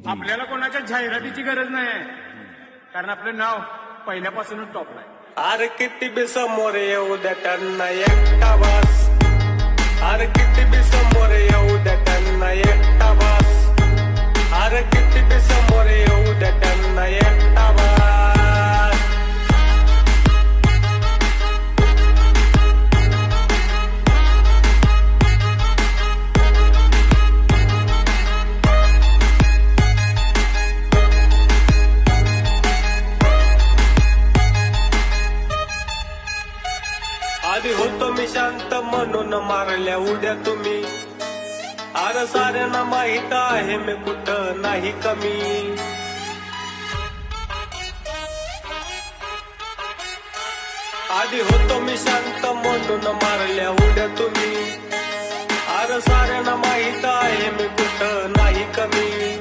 आपल्याला कोणाच्या जाहिरातीची गरज नाही आहे, कारण आपलं नाव पहिल्यापासूनच टॉपला आहे. अरे किती बी समोर येऊ द्या त्यांना एकटा बस. अरे किती बी समोर येऊ द्या त्यांना एकटा बस. अरे किती बी समोर येऊ द्या त्यांना एकटा बस. आधी होतो मी शांत म्हणून मारल्या उद्या तुम्ही. अरे साऱ्यांना माहित आहे मी कुठं नाही कमी. आधी होतो मी शांत म्हणून मारल्या उद्या तुम्ही. अरे साऱ्यांना माहित आहे मी कुठं नाही कमी.